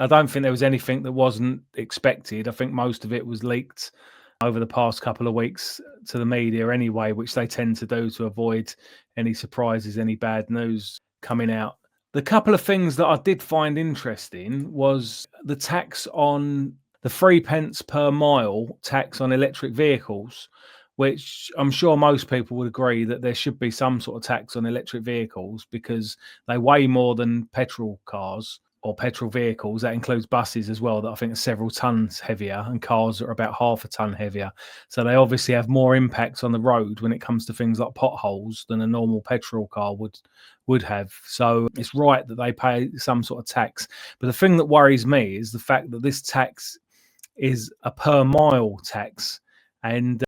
I don't think there was anything that wasn't expected. I think most of it was leaked over the past couple of weeks to the media anyway, which they tend to do to avoid any surprises, any bad news coming out. The couple of things that I did find interesting was the tax on the 3 pence per mile tax on electric vehicles, which I'm sure most people would agree that there should be some sort of tax on electric vehicles because they weigh more than petrol cars or petrol vehicles. That includes buses as well, that I think are several tons heavier, and cars that are about half a ton heavier. So they obviously have more impact on the road when it comes to things like potholes than a normal petrol car would have. So it's right that they pay some sort of tax. But the thing that worries me is the fact that this tax is a per mile tax. And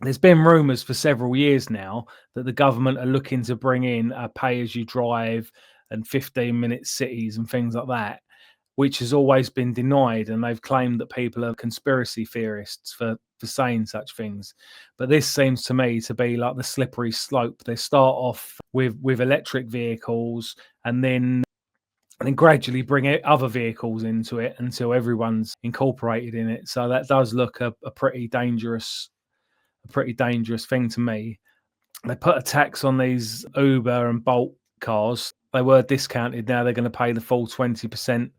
there's been rumours for several years now that the government are looking to bring in a pay as you drive and 15-minute cities and things like that, which has always been denied. And they've claimed that people are conspiracy theorists for saying such things. But this seems to me to be like the slippery slope. They start off with electric vehicles and then gradually bring other vehicles into it until everyone's incorporated in it. So that does look a pretty dangerous thing to me. They put a tax on these Uber and Bolt cars. They were discounted. Now they're going to pay the full 20%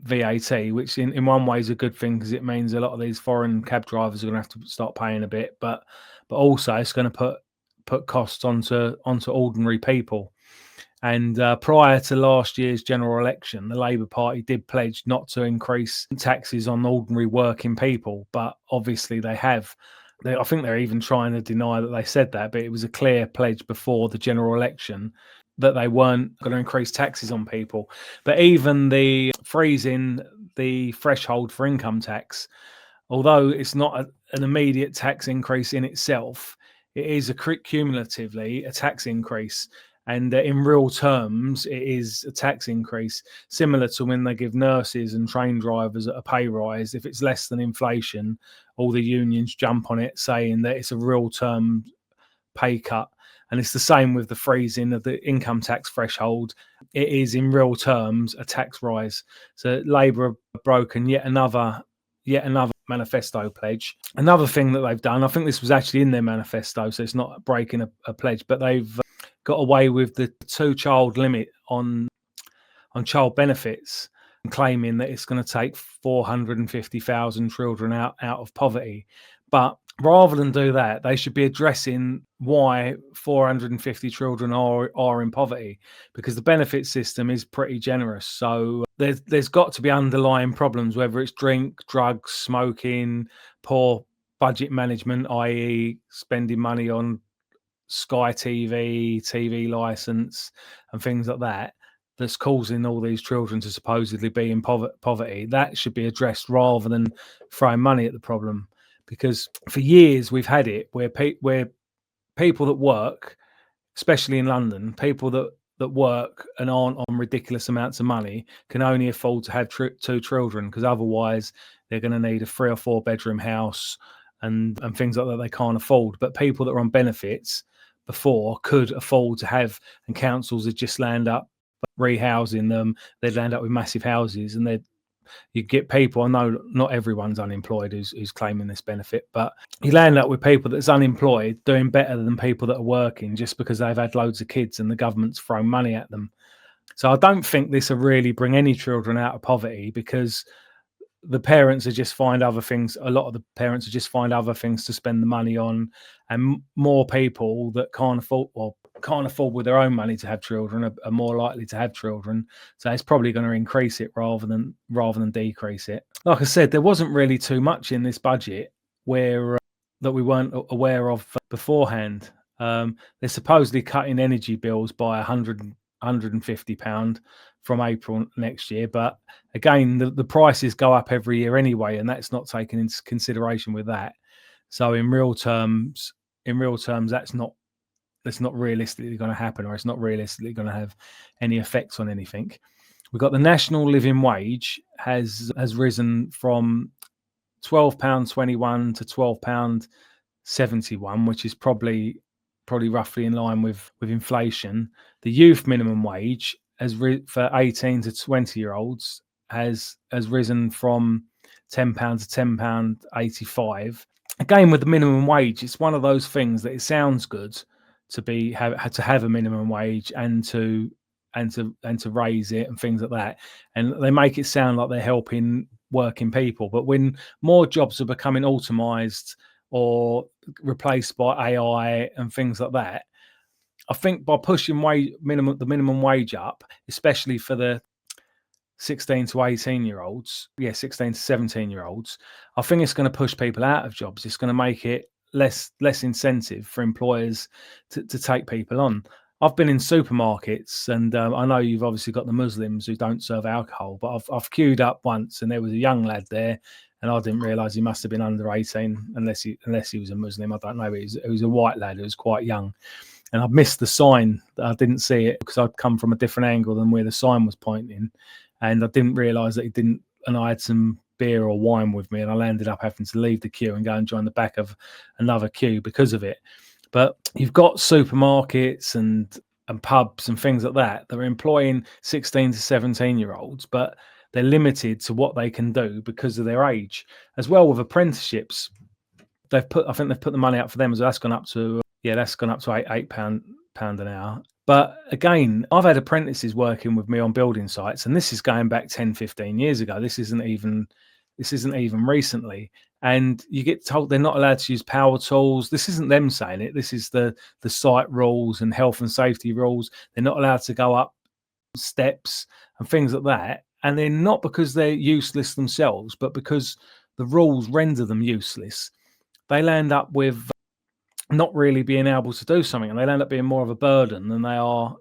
VAT, which in one way is a good thing because it means a lot of these foreign cab drivers are going to have to start paying a bit. But also it's going to put costs onto ordinary people. And prior to last year's general election, the Labour Party did pledge not to increase taxes on ordinary working people, but obviously they have. I think they're even trying to deny that they said that, but it was a clear pledge before the general election that they weren't going to increase taxes on people. But even the freezing the threshold for income tax, although it's not an immediate tax increase in itself, it is cumulatively a tax increase. And in real terms, it is a tax increase, similar to when they give nurses and train drivers a pay rise. If it's less than inflation, all the unions jump on it, saying that it's a real term pay cut. And it's the same with the freezing of the income tax threshold. It is in real terms a tax rise. So Labour have broken yet another manifesto pledge. Another thing that they've done, I think this was actually in their manifesto, so it's not breaking a pledge, but they've got away with the 2-child limit on child benefits, and claiming that it's going to take 450,000 children out of poverty. But rather than do that, they should be addressing why 450 children are in poverty, because the benefit system is pretty generous. So there's got to be underlying problems, whether it's drink, drugs, smoking, poor budget management, i.e. spending money on Sky TV license and things like that, that's causing all these children to supposedly be in poverty. That should be addressed rather than throwing money at the problem. Because for years we've had it where people that work, especially in London, people that work and aren't on ridiculous amounts of money can only afford to have 2 children, because otherwise they're going to need a 3 or 4 bedroom house and things like that they can't afford. But people that are on benefits before could afford to have, and councils would just land up rehousing them. They'd land up with massive houses, and you get people, I know not everyone's unemployed who's claiming this benefit, but you land up with people that's unemployed doing better than people that are working just because they've had loads of kids and the government's thrown money at them. So I don't think this will really bring any children out of poverty, because the parents are just find other things. A lot of the parents are just find other things to spend the money on, and more people that can't afford with their own money to have children are more likely to have children. So it's probably going to increase it rather than decrease it. Like I said, there wasn't really too much in this budget that we weren't aware of beforehand. They're supposedly cutting energy bills by £150 from April next year, but again, the prices go up every year anyway, and that's not taken into consideration with that. So in real terms, that's not realistically going to happen, or it's not realistically going to have any effects on anything. We've got the national living wage has risen from £12.21 to £12.71, which is probably roughly in line with inflation. The youth minimum wage for 18 to 20 year olds has risen from £10 to £10.85. Again, with the minimum wage, it's one of those things that it sounds good to have a minimum wage and to raise it and things like that, and they make it sound like they're helping working people. But when more jobs are becoming automized or replaced by AI and things like that, I think by pushing the minimum wage up, especially for the 16 to 18-year-olds, 16 to 17-year-olds, I think it's going to push people out of jobs. It's going to make it less incentive for employers to take people on. I've been in supermarkets, and I know you've obviously got the Muslims who don't serve alcohol, but I've queued up once, and there was a young lad there, and I didn't realise he must have been under 18, unless he was a Muslim. I don't know. He was a white lad who was quite young, and I missed the sign. I didn't see it because I'd come from a different angle than where the sign was pointing, and I didn't realise that he didn't. And I had some beer or wine with me, and I landed up having to leave the queue and go and join the back of another queue because of it. But you've got supermarkets and pubs and things like that are employing 16 to 17-year-olds, but they're limited to what they can do because of their age. As well with apprenticeships, I think they've put the money up for them, so that's gone up to £8 an hour. But again, I've had apprentices working with me on building sites, and this is going back 10, 15 years ago. This isn't even recently. And you get told they're not allowed to use power tools. This isn't them saying it. This is the site rules and health and safety rules. They're not allowed to go up steps and things like that. And they're not because they're useless themselves, but because the rules render them useless. They'll end up with not really being able to do something, and they'll end up being more of a burden than they are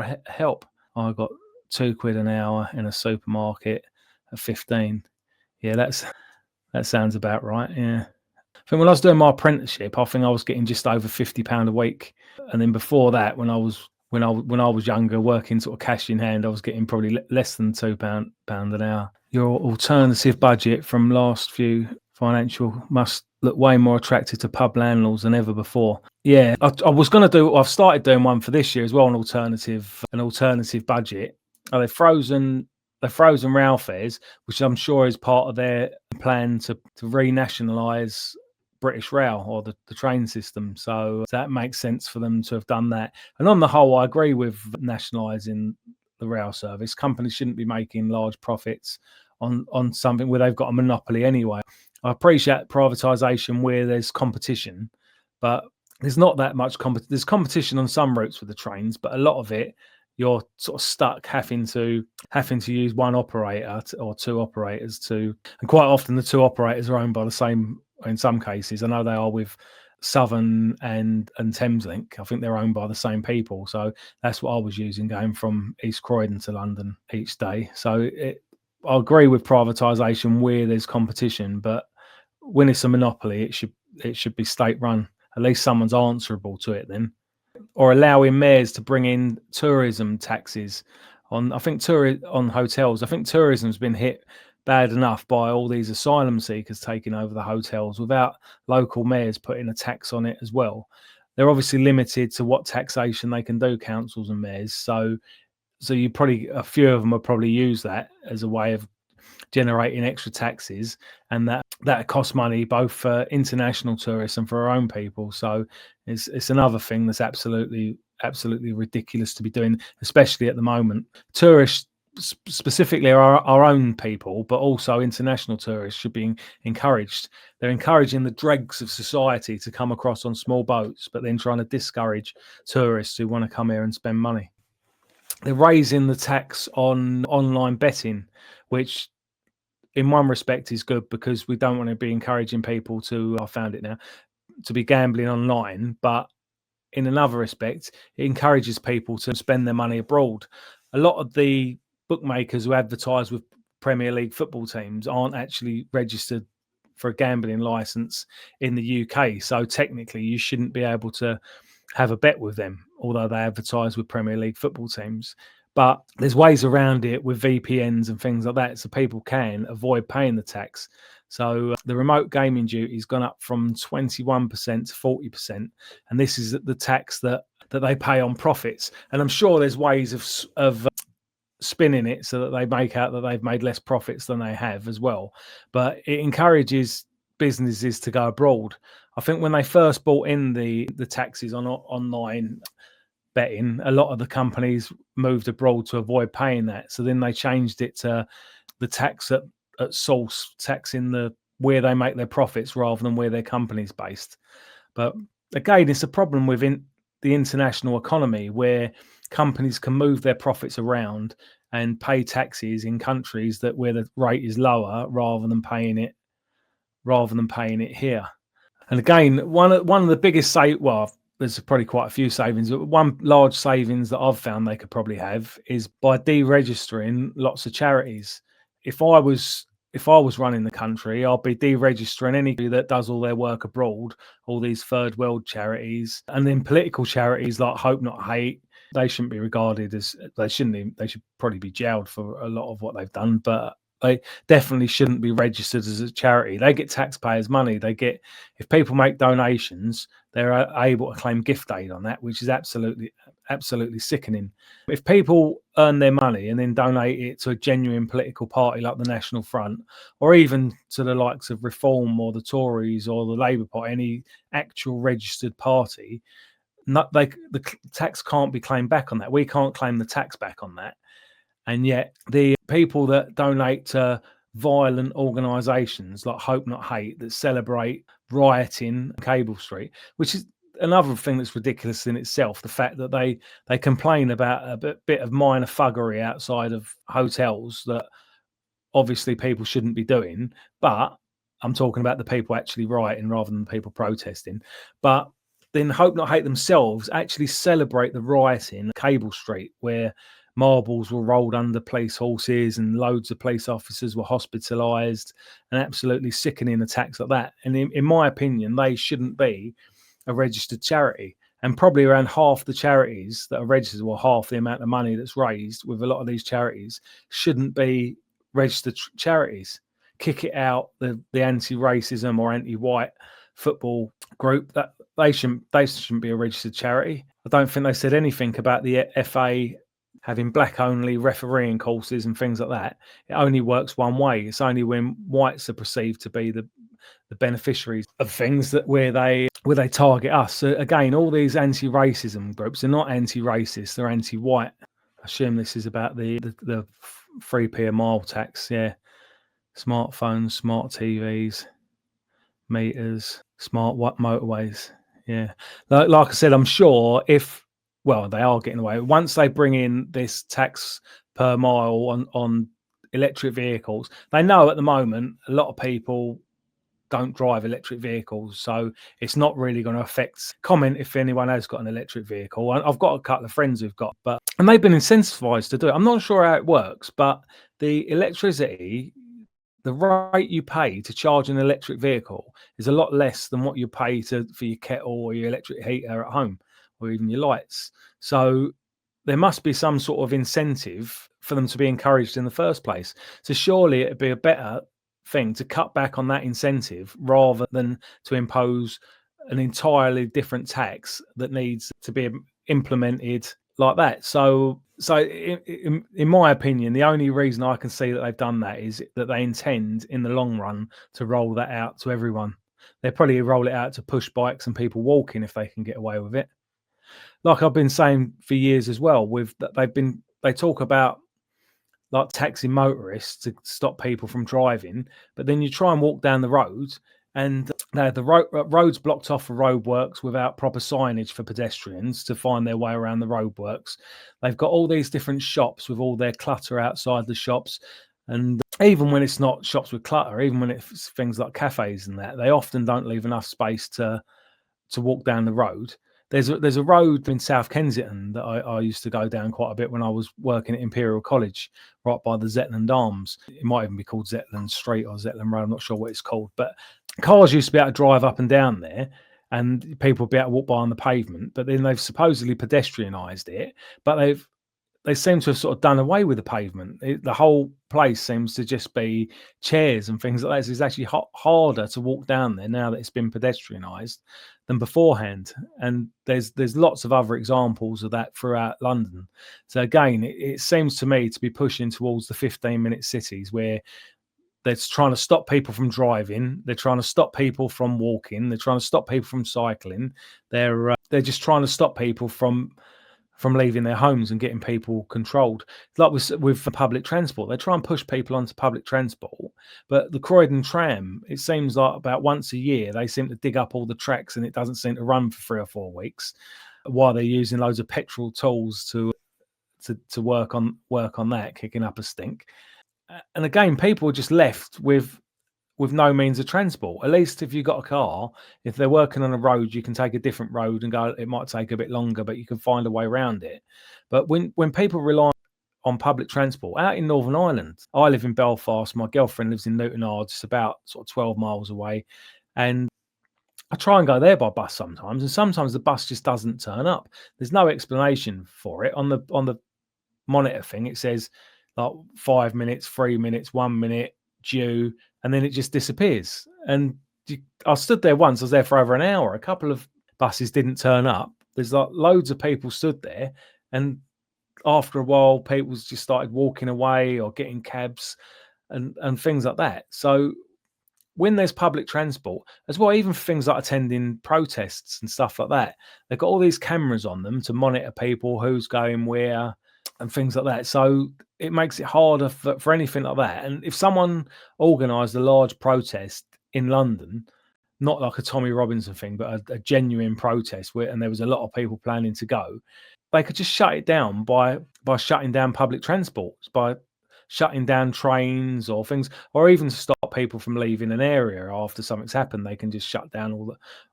a help. I got £2 an hour in a supermarket at 15. Yeah, that sounds about right. Yeah, I think when I was doing my apprenticeship, I think I was getting just over £50 a week, and then before that, when I was younger, working sort of cash in hand, I was getting probably less than £2 an hour. Your alternative budget from last few financial must look way more attractive to pub landlords than ever before. Yeah, I was going to do. I've started doing one for this year as well. An alternative budget. They've frozen rail fares, which I'm sure is part of their plan to renationalise British Rail or the train system. So that makes sense for them to have done that. And on the whole, I agree with nationalising the rail service. Companies shouldn't be making large profits on something where they've got a monopoly anyway. I appreciate privatisation where there's competition, but there's not that much competition. There's competition on some routes with the trains, but a lot of it, you're sort of stuck having to use one operator or two operators and quite often the two operators are owned by the same. In some cases, I know they are with Southern and Thameslink. I think they're owned by the same people. So that's what I was using going from East Croydon to London each day. So I agree with privatisation where there's competition, but when it's a monopoly, it should be state run. At least someone's answerable to it then. Or allowing mayors to bring in tourism taxes on hotels. I think tourism's been hit bad enough by all these asylum seekers taking over the hotels without local mayors putting a tax on it as well. They're obviously limited to what taxation they can do, councils and mayors. So a few of them will probably use that as a way of generating extra taxes, and that costs money both for international tourists and for our own people. So it's another thing that's absolutely ridiculous to be doing, especially at the moment. Tourists, specifically our own people, but also international tourists, should be encouraged. They're encouraging the dregs of society to come across on small boats, but then trying to discourage tourists who want to come here and spend money. They're raising the tax on online betting, which in one respect is good because we don't want to be encouraging people to be gambling online, but in another respect, it encourages people to spend their money abroad. A lot of the bookmakers who advertise with Premier League football teams aren't actually registered for a gambling license in the UK. So technically you shouldn't be able to have a bet with them, although they advertise with Premier League football teams. But there's ways around it with VPNs and things like that, so people can avoid paying the tax. So the remote gaming duty has gone up from 21% to 40%, and this is the tax that they pay on profits. And I'm sure there's ways of spinning it so that they make out that they've made less profits than they have as well. But it encourages businesses to go abroad. I think when they first brought in the taxes on online betting, a lot of the companies moved abroad to avoid paying that. So then they changed it to the tax at source, taxing the where they make their profits rather than where their company's based. But again, it's a problem within the international economy where companies can move their profits around and pay taxes in countries that where the rate is lower rather than paying it here. And again, one of the biggest there's probably quite a few savings, but one large savings that I've found they could probably have is by deregistering lots of charities. If I was running the country, I'll be deregistering anybody that does all their work abroad, all these third world charities, and then political charities like Hope Not Hate. They shouldn't be regarded as they should probably be jailed for a lot of what they've done, but they definitely shouldn't be registered as a charity. They get taxpayers' money. If people make donations, they're able to claim gift aid on that, which is absolutely sickening. If people earn their money and then donate it to a genuine political party like the National Front, or even to the likes of Reform or the Tories or the Labour Party, any actual registered party, the tax can't be claimed back on that. We can't claim the tax back on that. And yet the people that donate to violent organisations like Hope Not Hate that celebrate rioting on Cable Street, which is another thing that's ridiculous in itself, the fact that they complain about a bit of minor thuggery outside of hotels that obviously people shouldn't be doing. But I'm talking about the people actually rioting rather than the people protesting. But then Hope Not Hate themselves actually celebrate the rioting at Cable Street, where marbles were rolled under police horses and loads of police officers were hospitalised, and absolutely sickening attacks like that. And in my opinion, they shouldn't be a registered charity. And probably around half the charities that are registered, or half the amount of money that's raised with a lot of these charities, shouldn't be registered charities. Kick it out, the anti-racism or anti-white football group, that they shouldn't be a registered charity. I don't think they said anything about the FA having black only refereeing courses and things like that. It only works one way. It's only when whites are perceived to be the beneficiaries of things that where they target us. So again, all these anti-racism groups are not anti-racist, they're anti-white. I assume this is about the 3p a mile tax. Yeah, smartphones, smart TVs, meters, smart motorways. Yeah, like I said, I'm sure they are getting away. Once they bring in this tax per mile on electric vehicles, they know at the moment a lot of people don't drive electric vehicles, so it's not really going to affect. Comment if anyone has got an electric vehicle. I've got a couple of friends who've got, and they've been incentivized to do it. I'm not sure how it works, but the electricity, the rate you pay to charge an electric vehicle is a lot less than what you pay for your kettle or your electric heater at home, or even your lights. So there must be some sort of incentive for them to be encouraged in the first place. So surely it'd be a better thing to cut back on that incentive rather than to impose an entirely different tax that needs to be implemented like that. So in my opinion, the only reason I can see that they've done that is that they intend in the long run to roll that out to everyone. They'll probably roll it out to push bikes and people walking if they can get away with it. Like I've been saying for years as well, they talk about like taxing motorists to stop people from driving, but then you try and walk down the road and the road's blocked off for roadworks without proper signage for pedestrians to find their way around the roadworks. They've got all these different shops with all their clutter outside the shops, and even when it's not shops with clutter, even when it's things like cafes and that, they often don't leave enough space to walk down the road. There's a road in South Kensington that I used to go down quite a bit when I was working at Imperial College, right by the Zetland Arms. It might even be called Zetland Street or Zetland Road. I'm not sure what it's called, but cars used to be able to drive up and down there, and people would be able to walk by on the pavement. But then they've supposedly pedestrianised it, but they seem to have sort of done away with the pavement. The whole place seems to just be chairs and things like that. It's actually harder to walk down there now that it's been pedestrianised than beforehand. And there's lots of other examples of that throughout London. So again, it seems to me to be pushing towards the 15-minute cities where they're trying to stop people from driving. They're trying to stop people from walking. They're trying to stop people from cycling. They're just trying to stop people from leaving their homes and getting people controlled. Like with public transport, they try and push people onto public transport, but the Croydon tram, it seems like about once a year they seem to dig up all the tracks and it doesn't seem to run for 3 or 4 weeks while they're using loads of petrol tools to work on that, kicking up a stink. And again, people are just left with no means of transport. At least if you've got a car, if they're working on a road, you can take a different road and go. It might take a bit longer, but you can find a way around it. But when people rely on public transport out in Northern Ireland, I live in Belfast. My girlfriend lives in Newtonards, it's about sort of 12 miles away, and I try and go there by bus sometimes, and sometimes the bus just doesn't turn up. There's no explanation for it on the monitor thing. It says like 5 minutes, 3 minutes, 1 minute due, and then it just disappears. And I stood there once. I was there for over an hour. A couple of buses didn't turn up. There's like loads of people stood there, and after a while, people just started walking away or getting cabs and things like that. So when there's public transport as well, even for things like attending protests and stuff like that, they've got all these cameras on them to monitor people, who's going where and things like that. So it makes it harder for anything like that. And if someone organised a large protest in London, not like a Tommy Robinson thing, but a genuine protest and there was a lot of people planning to go, they could just shut it down by shutting down public transport, by shutting down trains or things, or even to stop people from leaving an area after something's happened. They can just shut down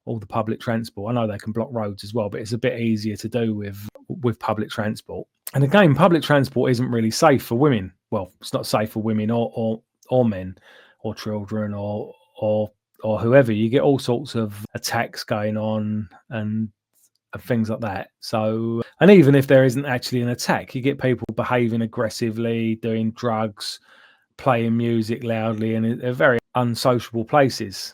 all the public transport. I know they can block roads as well, but it's a bit easier to do with public transport. And again, public transport isn't really safe for women. Well, it's not safe for women or men or children or whoever. You get all sorts of attacks going on and things like that. So, and even if there isn't actually an attack, you get people behaving aggressively, doing drugs, playing music loudly, and they're very unsociable places.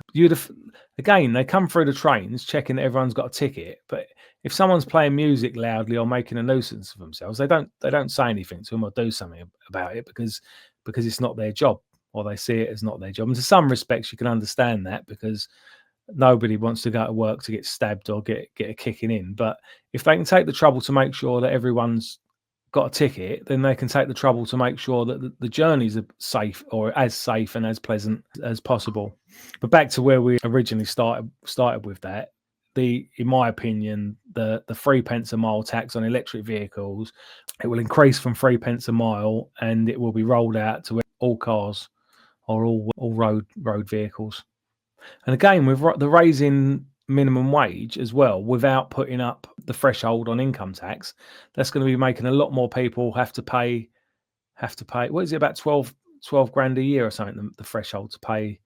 Again, they come through the trains checking that everyone's got a ticket, but if someone's playing music loudly or making a nuisance of themselves, they don't say anything to them or do something about it because it's not their job, or they see it as not their job. And to some respects, you can understand that, because nobody wants to go to work to get stabbed or get a kicking in. But if they can take the trouble to make sure that everyone's got a ticket, then they can take the trouble to make sure that the journeys are safe, or as safe and as pleasant as possible. But back to where we originally started with that, in my opinion, the 3 pence a mile tax on electric vehicles, it will increase from 3 pence a mile, and it will be rolled out to all cars or all road vehicles. And again, with the raising minimum wage as well, without putting up the threshold on income tax, that's going to be making a lot more people have to pay. What is it, about 12 grand a year or something? The threshold to pay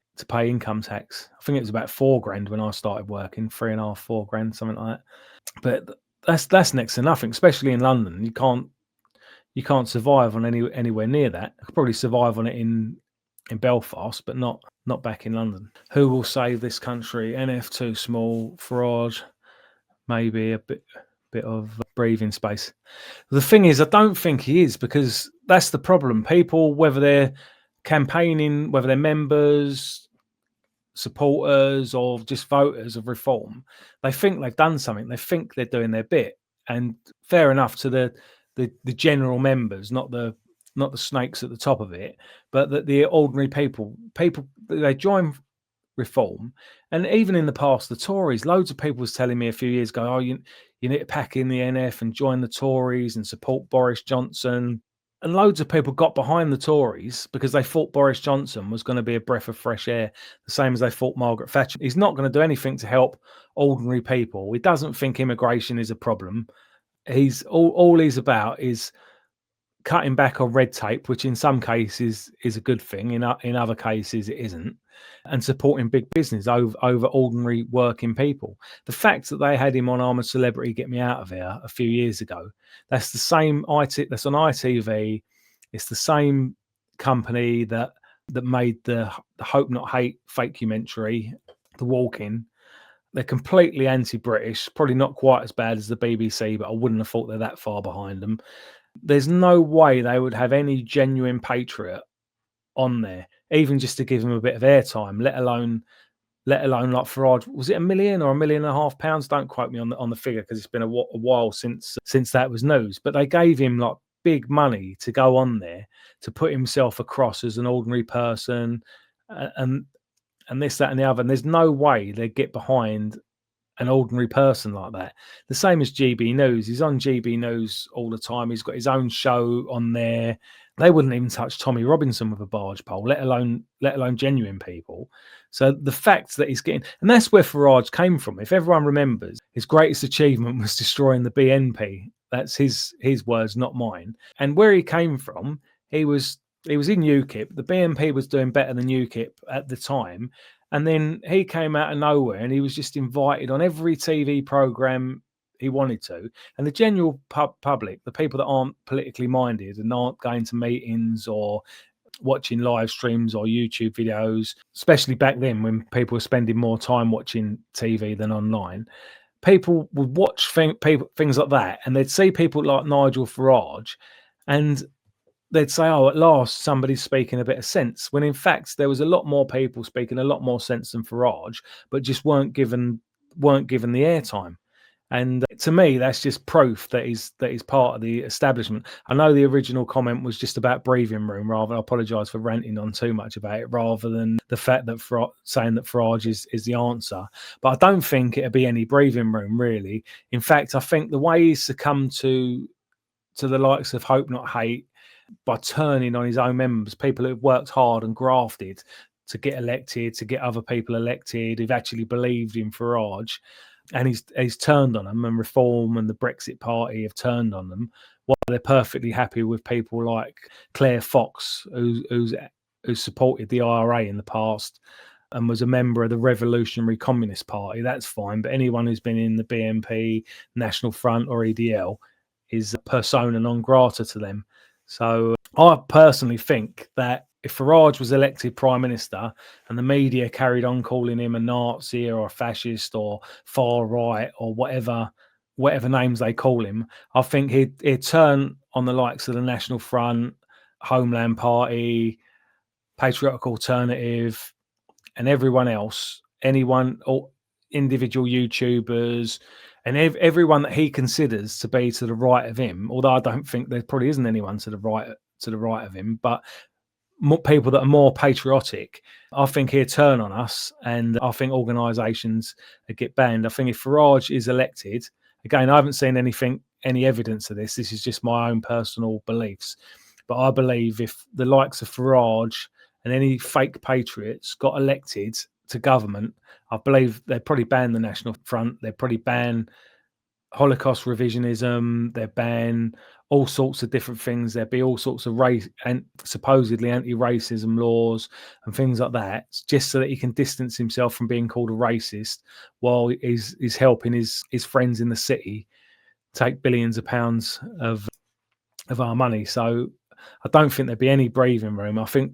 income tax. I think it was about 4 grand when I started working, 3.5, 4 grand, something like that. But that's next to nothing, especially in London. You can't survive on anywhere near that. I could probably survive on it in Belfast, but not back in London. Who will save this country? NF too small, fraud, maybe a bit of breathing space. The thing is, I don't think he is, because that's the problem. People, whether they're campaigning, whether they're members, supporters, or just voters of reform, they think they've done something. They think they're doing their bit, and fair enough to the general members, not the snakes at the top of it, but the ordinary people, they join reform. And even in the past, the Tories, loads of people was telling me a few years ago, oh, you need to pack in the NF and join the Tories and support Boris Johnson. And loads of people got behind the Tories because they thought Boris Johnson was going to be a breath of fresh air, the same as they thought Margaret Thatcher. He's not going to do anything to help ordinary people. He doesn't think immigration is a problem. All he's about is cutting back on red tape, which in some cases is a good thing, in other cases it isn't, and supporting big business over ordinary working people. The fact that they had him on I'm a Celebrity, Get Me Out of Here a few years ago, that's the same that's on ITV. It's the same company that made the Hope Not Hate fake documentary, The Walk-In. They're completely anti-British, probably not quite as bad as the BBC, but I wouldn't have thought they're that far behind them. There's no way they would have any genuine patriot on there, even just to give him a bit of airtime, let alone like Farage. Was it £1 million or £1.5 million? Don't quote me on the figure, because it's been a while since that was news. But they gave him like big money to go on there, to put himself across as an ordinary person, and this, that, and the other. And there's no way they'd get behind an ordinary person like that. The same as GB News. He's on GB News all the time. He's got his own show on there. They wouldn't even touch Tommy Robinson with a barge pole, let alone genuine people. So the fact that he's getting, and that's where Farage came from. If everyone remembers, his greatest achievement was destroying the BNP. That's his words, not mine. And where he came from, he was in UKIP. The BNP was doing better than UKIP at the time. And then he came out of nowhere, and he was just invited on every TV program he wanted to. And the general public, the people that aren't politically minded and aren't going to meetings or watching live streams or YouTube videos, especially back then when people were spending more time watching TV than online, people would watch things like that, and they'd see people like Nigel Farage, and they'd say, oh, at last somebody's speaking a bit of sense, when in fact there was a lot more people speaking a lot more sense than Farage, but just weren't given the airtime. And to me, that's just proof that he's part of the establishment. I know the original comment was just about breathing room, rather. I apologise for ranting on too much about it, rather than the fact that saying that Farage is the answer. But I don't think it'll be any breathing room, really. In fact, I think the way he's succumbed to the likes of Hope Not Hate, by turning on his own members, people who've worked hard and grafted to get elected, to get other people elected, who've actually believed in Farage, and he's turned on them, and Reform and the Brexit Party have turned on them, while they're perfectly happy with people like Claire Fox, who supported the IRA in the past and was a member of the Revolutionary Communist Party. That's fine, but anyone who's been in the BNP, National Front or EDL is persona non grata to them. So I personally think that if Farage was elected Prime Minister and the media carried on calling him a Nazi or a fascist or far right or whatever names they call him, I think he'd turn on the likes of the National Front, Homeland Party, Patriotic Alternative, and everyone else, anyone or individual YouTubers, and everyone that he considers to be to the right of him. Although I don't think there probably isn't anyone to the right of him, but more people that are more patriotic, I think he'll turn on us, and I think organisations get banned. I think if Farage is elected, again, I haven't seen any evidence of this. This is just my own personal beliefs, but I believe if the likes of Farage and any fake patriots got elected to government, I believe they'd probably ban the National Front. They'd probably ban Holocaust revisionism. They'd ban all sorts of different things. There'd be all sorts of race and supposedly anti-racism laws and things like that, just so that he can distance himself from being called a racist, while he's helping his friends in the city take billions of pounds of our money. So I don't think there'd be any breathing room. I think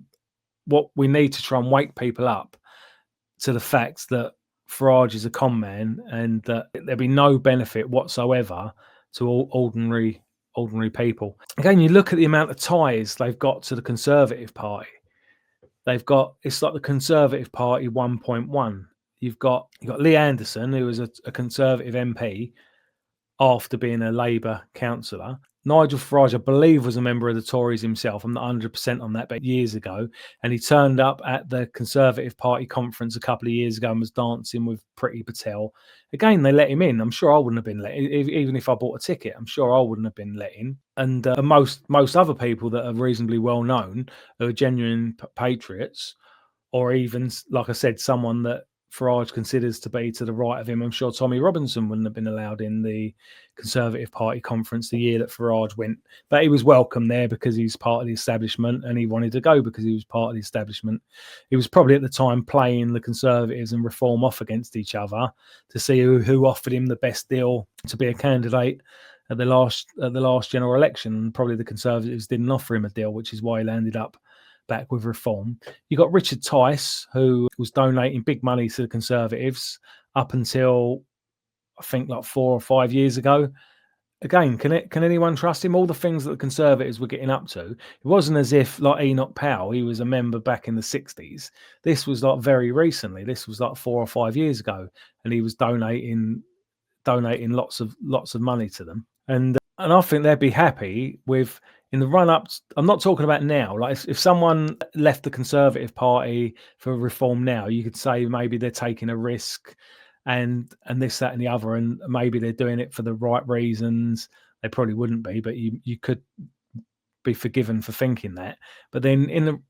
what we need to try and wake people up to the fact that Farage is a con man, and that there'd be no benefit whatsoever to all ordinary people. Again, you look at the amount of ties they've got to the Conservative Party. It's like the Conservative Party 1.1. You've got Lee Anderson, who was a Conservative MP after being a Labour councillor. Nigel Farage, I believe, was a member of the Tories himself. I'm not 100% on that, but years ago. And he turned up at the Conservative Party conference a couple of years ago and was dancing with Priti Patel. Again, they let him in. I'm sure I wouldn't have been let in. Even if I bought a ticket, I'm sure I wouldn't have been let in. And most other people that are reasonably well known, who are genuine patriots, or even, like I said, someone that Farage considers to be to the right of him. I'm sure Tommy Robinson wouldn't have been allowed in the Conservative Party conference the year that Farage went, but he was welcome there because he's part of the establishment, and he wanted to go because he was part of the establishment. He was probably at the time playing the Conservatives and Reform off against each other to see who offered him the best deal to be a candidate at the last general election. And probably the Conservatives didn't offer him a deal, which is why he landed up back with Reform. You got Richard Tice, who was donating big money to the Conservatives up until I think like 4 or 5 years ago. Again, can anyone trust him? All the things that the Conservatives were getting up to, it wasn't as if like Enoch Powell, he was a member back in the 60s. This was like very recently. This was like 4 or 5 years ago, and he was donating lots of money to them. And I think they'd be happy with, in the run up. I'm not talking about now. Like if someone left the Conservative Party for Reform now, you could say maybe they're taking a risk, and this, that, and the other, and maybe they're doing it for the right reasons. They probably wouldn't be, but you could be forgiven for thinking that. But then in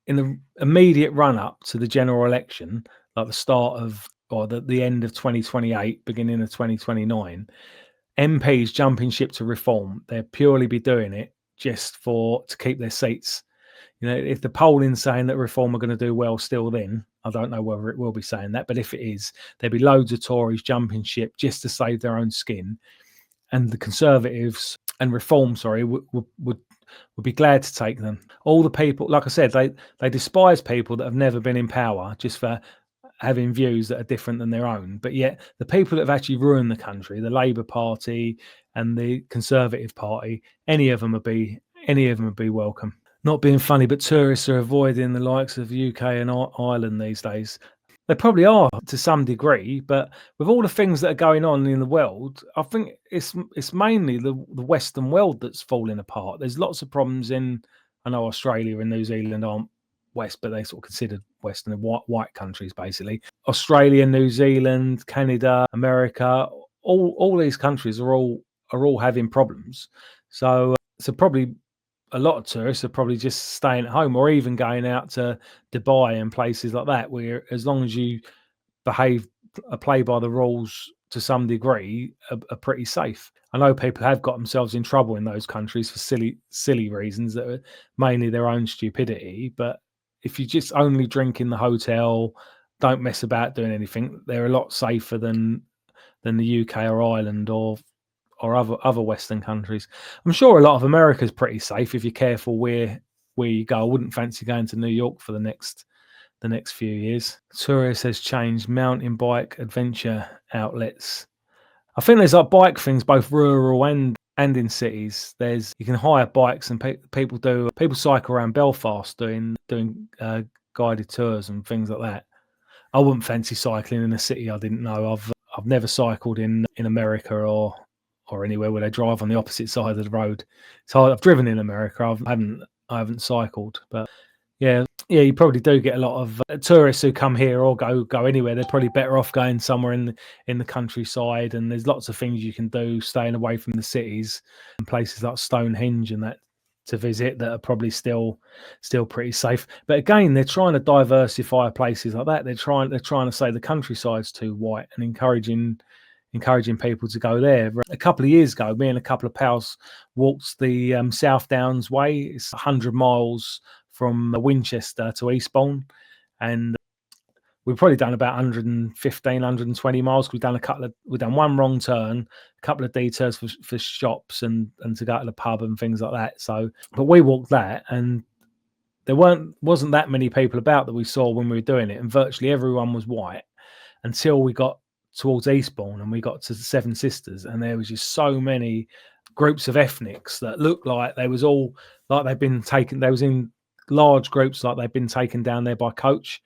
the immediate run up to the general election, like the start of or the end of 2028, beginning of 2029, MPs jumping ship to Reform, they'll purely be doing it just to keep their seats. You know, if the polling's saying that Reform are going to do well still, then I don't know whether it will be saying that, but if it is, there'll be loads of Tories jumping ship just to save their own skin, and the Conservatives and Reform, would be glad to take them. All the people, like I said, they despise people that have never been in power just for having views that are different than their own. But yet the people that have actually ruined the country, the Labour Party and the Conservative Party, any of them would be welcome. Not being funny, but tourists are avoiding the likes of UK and Ireland these days. They probably are to some degree, but with all the things that are going on in the world, I think it's mainly the Western world that's falling apart. There's lots of problems I know Australia and New Zealand aren't West, but they sort of considered Western and white countries, basically. Australia, New Zealand, Canada, America, all these countries are all having problems. So probably a lot of tourists are probably just staying at home, or even going out to Dubai and places like that, where as long as you play by the rules to some degree, are pretty safe. I know people have got themselves in trouble in those countries for silly reasons that are mainly their own stupidity. But if you just only drink in the hotel, don't mess about doing anything, they're a lot safer than the UK or Ireland or other Western countries. I'm sure a lot of America's pretty safe if you're careful where you go. I wouldn't fancy going to New York for the next few years. Tourist has changed mountain bike adventure outlets. I think there's like bike things both rural and in cities. You can hire bikes, and people cycle around Belfast doing guided tours and things like that. I wouldn't fancy cycling in a city I didn't know. I've never cycled in America or anywhere where they drive on the opposite side of the road. So I've driven in America. I haven't cycled, but yeah, you probably do get a lot of tourists who come here or go anywhere. They're probably better off going somewhere in the countryside, and there's lots of things you can do staying away from the cities, and places like Stonehenge and that to visit that are probably still pretty safe. But again, they're trying to diversify places like that. They're trying to say the countryside's too white, and encouraging people to go there. A couple of years ago, me and a couple of pals walked the South Downs Way. It's 100 miles from Winchester to Eastbourne, and we've probably done about 115, 120 miles. We've done one wrong turn, a couple of detours for shops and to go to the pub and things like that. So, but we walked that, and there wasn't that many people about that we saw when we were doing it, and virtually everyone was white until we got towards Eastbourne and we got to the Seven Sisters, and there was just so many groups of ethnics that looked like they was all like they'd been taken. They was in large groups like they'd been taken down there by coach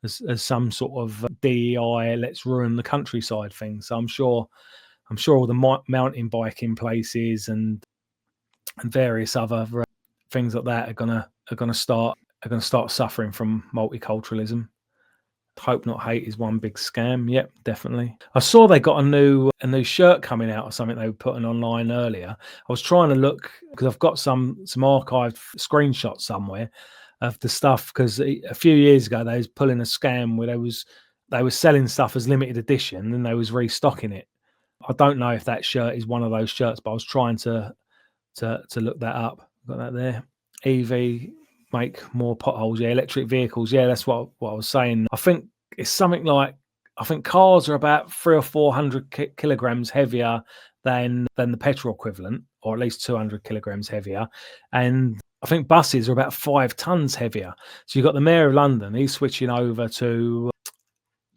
as some sort of DEI, let's ruin the countryside thing. So I'm sure all the mountain biking places and various other things like that are gonna start suffering from multiculturalism. Hope Not Hate is one big scam. Yep, definitely. I saw they got a new shirt coming out or something they were putting online earlier. I was trying to look because I've got some archived screenshots somewhere of the stuff, because a few years ago they was pulling a scam where they were selling stuff as limited edition and they was restocking it. I don't know if that shirt is one of those shirts, but I was trying to look that up. Got that there. EV make more potholes. Yeah, electric vehicles. Yeah, that's what I was saying. I think it's something like, I think cars are about 300 or 400 kilograms heavier than the petrol equivalent, or at least 200 kilograms heavier. And I think buses are about 5 tons heavier. So you've got the Mayor of London, he's switching over to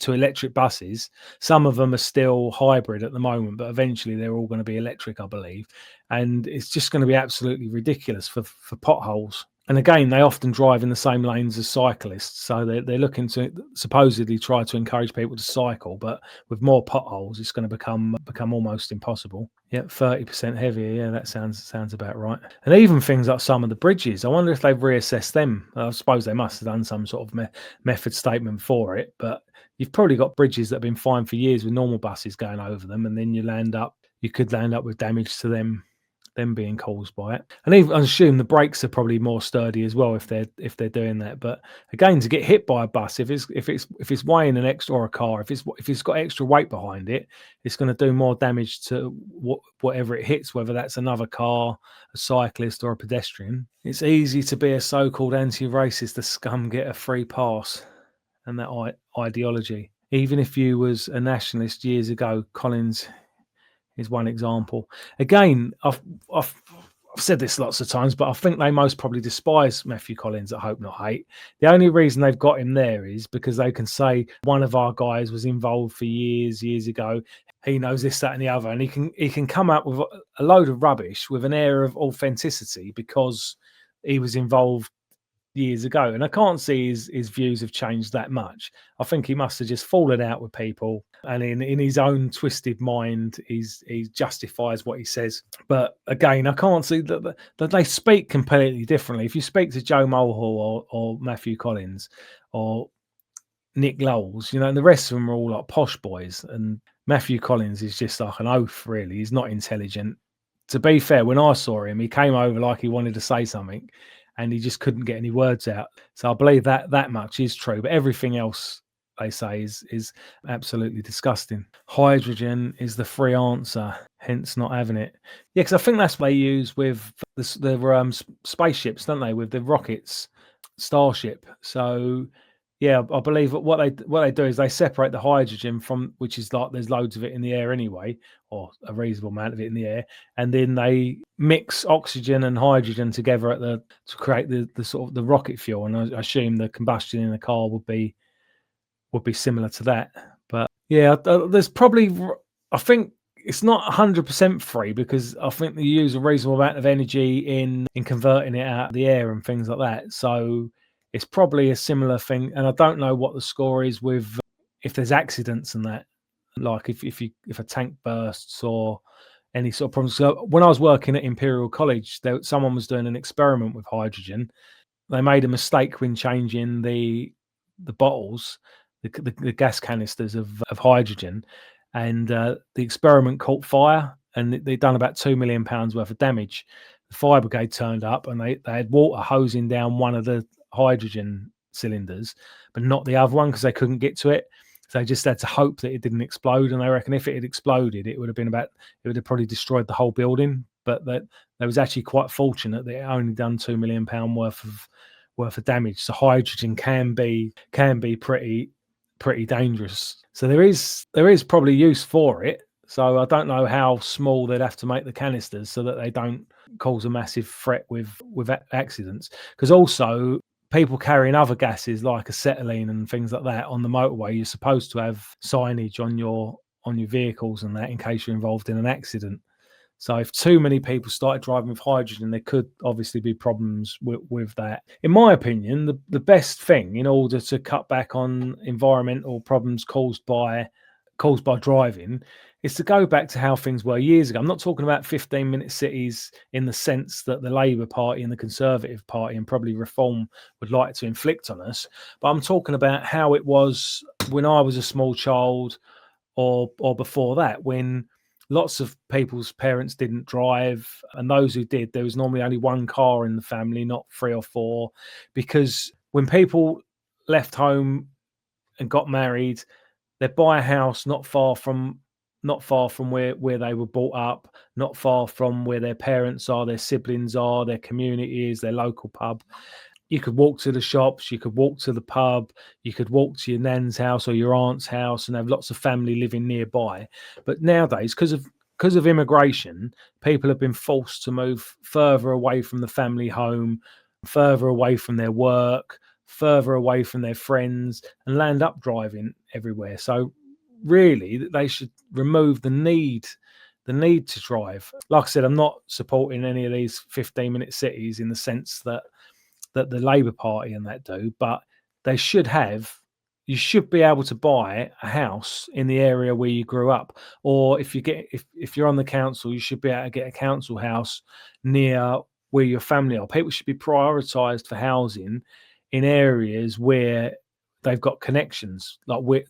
electric buses. Some of them are still hybrid at the moment, but eventually they're all going to be electric, I believe. And it's just going to be absolutely ridiculous for potholes. And again, they often drive in the same lanes as cyclists, so they're looking to supposedly try to encourage people to cycle. But with more potholes, it's going to become almost impossible. Yeah, 30% heavier. Yeah, that sounds about right. And even things like some of the bridges, I wonder if they've reassessed them. I suppose they must have done some sort of method statement for it. But you've probably got bridges that have been fine for years with normal buses going over them, and then you could land up with damage to them being caused by it. And even, I assume the brakes are probably more sturdy as well if they're doing that. But again, to get hit by a bus, if it's weighing an extra, or a car, if it's got extra weight behind it, it's going to do more damage to whatever it hits, whether that's another car, a cyclist, or a pedestrian. It's easy to be a so-called anti-racist. The scum get a free pass, and that ideology. Even if you was a nationalist years ago, Collins is one example. Again, I've said this lots of times, but I think they most probably despise Matthew Collins at Hope Not Hate. The only reason they've got him there is because they can say one of our guys was involved for years ago. He knows this, that, and the other, and he can come up with a load of rubbish with an air of authenticity because he was involved years ago. And I can't see his views have changed that much. I think he must have just fallen out with people, and in his own twisted mind, he justifies what he says. But again, I can't see that they speak completely differently. If you speak to Joe Mulhall or Matthew Collins or Nick Lowles, and the rest of them are all like posh boys, and Matthew Collins is just like an oaf, really. He's not intelligent. To be fair, when I saw him, he came over like he wanted to say something, and he just couldn't get any words out. So I believe that much is true. But everything else they say is absolutely disgusting. Hydrogen is the free answer, hence not having it. Yeah, because I think that's what they use with the spaceships, don't they? With the rockets, Starship. So yeah, I believe what they do is they separate the hydrogen from, which is like there's loads of it in the air anyway, or a reasonable amount of it in the air, and then they mix oxygen and hydrogen together to create the sort of the rocket fuel. And I assume the combustion in the car would be similar to that. But yeah, there's probably, I think it's not 100% free, because I think they use a reasonable amount of energy in converting it out of the air and things like that. So it's probably a similar thing. And I don't know what the score is with if there's accidents and that, like if a tank bursts or any sort of problems. So when I was working at Imperial College, someone was doing an experiment with hydrogen. They made a mistake when changing the bottles, the gas canisters of hydrogen, and the experiment caught fire, and they'd done about £2 million worth of damage. The fire brigade turned up, and they had water hosing down one of the hydrogen cylinders, but not the other one because they couldn't get to it. So they just had to hope that it didn't explode. And they reckon if it had exploded, it would have probably destroyed the whole building. But that they was actually quite fortunate that it only done £2 million worth of damage. So hydrogen can be pretty dangerous. So there is probably use for it. So I don't know how small they'd have to make the canisters so that they don't cause a massive threat with accidents. Because also people carrying other gases like acetylene and things like that on the motorway, you're supposed to have signage on your vehicles and that in case you're involved in an accident. So if too many people started driving with hydrogen, there could obviously be problems with that. In my opinion, the best thing in order to cut back on environmental problems caused by driving is to go back to how things were years ago. I'm not talking about 15-minute cities in the sense that the Labour Party and the Conservative Party and probably Reform would like to inflict on us, but I'm talking about how it was when I was a small child or before that, when lots of people's parents didn't drive, and those who did, there was normally only one car in the family, not 3 or 4, because when people left home and got married, they buy a house not far from where they were brought up, not far from where their parents are, their siblings are, their community is, their local pub. You could walk to the shops, you could walk to the pub, you could walk to your nan's house or your aunt's house and have lots of family living nearby. But nowadays, because of immigration, people have been forced to move further away from the family home, further away from their work, further away from their friends, and land up driving everywhere. So really, they should remove the need to drive. Like I said, I'm not supporting any of these 15-minute cities in the sense that the Labour Party and that do, but they should have. You should be able to buy a house in the area where you grew up, or if you're on the council, you should be able to get a council house near where your family are. People should be prioritised for housing in areas where they've got connections, like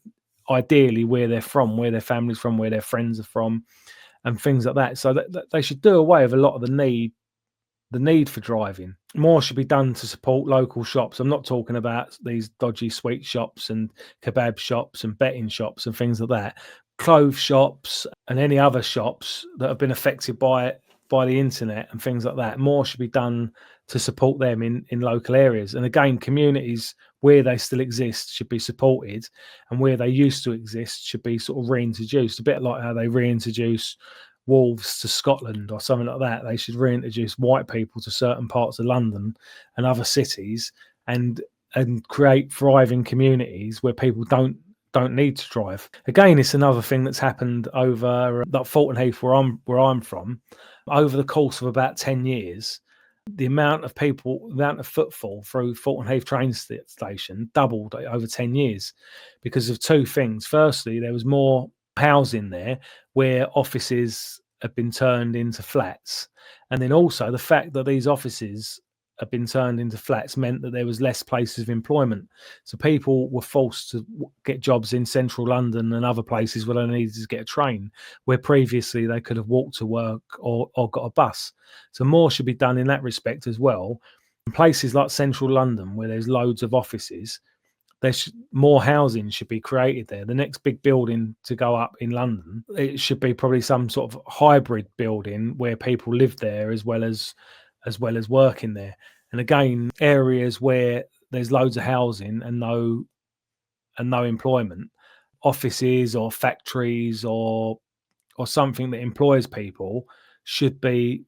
ideally where they're from, where their family's from, where their friends are from, and things like that. So that they should do away with a lot of the need for driving. More should be done to support local shops. I'm not talking about these dodgy sweet shops and kebab shops and betting shops and things like that. Clothes shops and any other shops that have been affected by the internet and things like that. More should be done to support them in local areas. And again, communities where they still exist should be supported, and where they used to exist should be sort of reintroduced. A bit like how they reintroduce Wolves to Scotland or something like that. They should reintroduce white people to certain parts of London and other cities, and create thriving communities where people don't need to drive. Again, it's another thing that's happened over like Fulton Heath, where I'm from. Over the course of about 10 years, the amount of footfall through Fulton Heath train station doubled over 10 years because of two things. Firstly, there was more housing there where offices have been turned into flats. And then also the fact that these offices have been turned into flats meant that there was less places of employment. So people were forced to get jobs in central London and other places where they needed to get a train, where previously they could have walked to work or got a bus. So more should be done in that respect as well. In places like central London, where there's loads of offices, more housing should be created there. The next big building to go up in London, it should be probably some sort of hybrid building where people live there as well as working there. And again, areas where there's loads of housing and no employment, offices or factories or something that employs people should be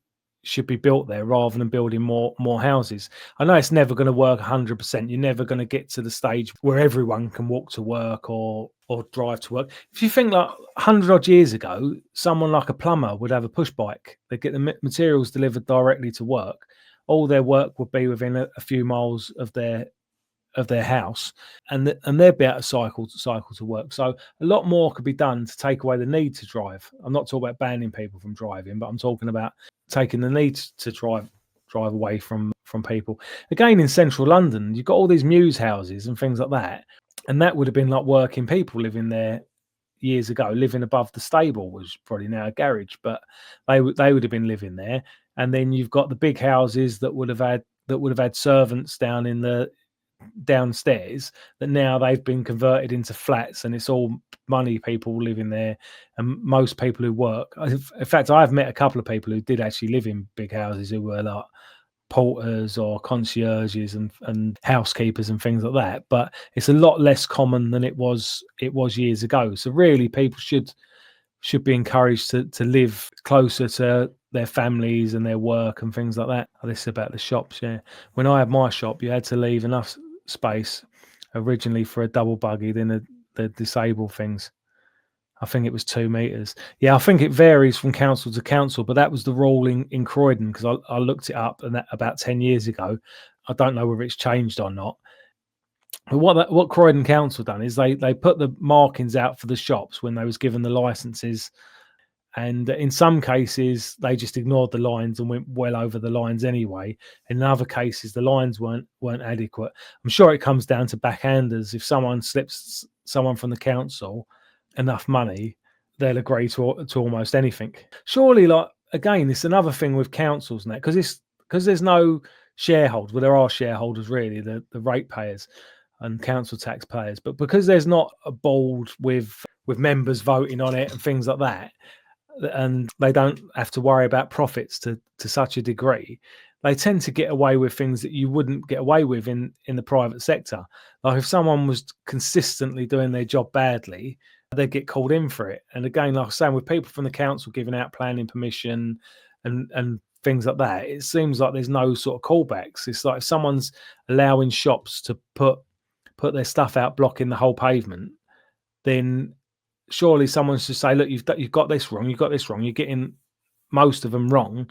built there rather than building more houses. I know it's never going to work 100%. You're never going to get to the stage where everyone can walk to work or drive to work. If you think like 100 odd years ago, someone like a plumber would have a push bike. They get the materials delivered directly to work. All their work would be within a few miles of their house, and they'd be able to cycle to work. So a lot more could be done to take away the need to drive. I'm not talking about banning people from driving, but I'm talking about taking the need to drive away from people. Again, in central London, you've got all these mews houses and things like that, and that would have been like working people living there years ago. Living above the stable was probably now a garage, but they would have been living there. And then you've got the big houses that would have had servants downstairs, that now they've been converted into flats, and it's all money people living there, and most people who work. In fact, I've met a couple of people who did actually live in big houses, who were like porters or concierges and housekeepers and things like that, but it's a lot less common than it was years ago. So really, people should be encouraged to live closer to their families and their work and things like that. This is about the shops. Yeah, when I had my shop, you had to leave enough space originally for a double buggy, then the disabled things. I think it was 2 meters. Yeah, I think it varies from council to council, but that was the rule in Croydon, because I looked it up, and that about 10 years ago. I don't know whether it's changed or not. But what Croydon Council done is they put the markings out for the shops when they was given the licenses, and in some cases they just ignored the lines and went well over the lines anyway. In other cases, the lines weren't adequate. I'm sure it comes down to backhanders. If someone slips someone from the council enough money, they'll agree to almost anything. Surely, like, again, it's another thing with councils and that, because there's no shareholders. Well, there are shareholders, really, the ratepayers. and council taxpayers. But because there's not a board with members voting on it and things like that, and they don't have to worry about profits to such a degree, they tend to get away with things that you wouldn't get away with in the private sector. Like if someone was consistently doing their job badly, they'd get called in for it. And again, like I was saying, with people from the council giving out planning permission and things like that, it seems like there's no sort of callbacks. It's like if someone's allowing shops to put their stuff out blocking the whole pavement, then surely someone should say, look, you've got this wrong, you're getting most of them wrong,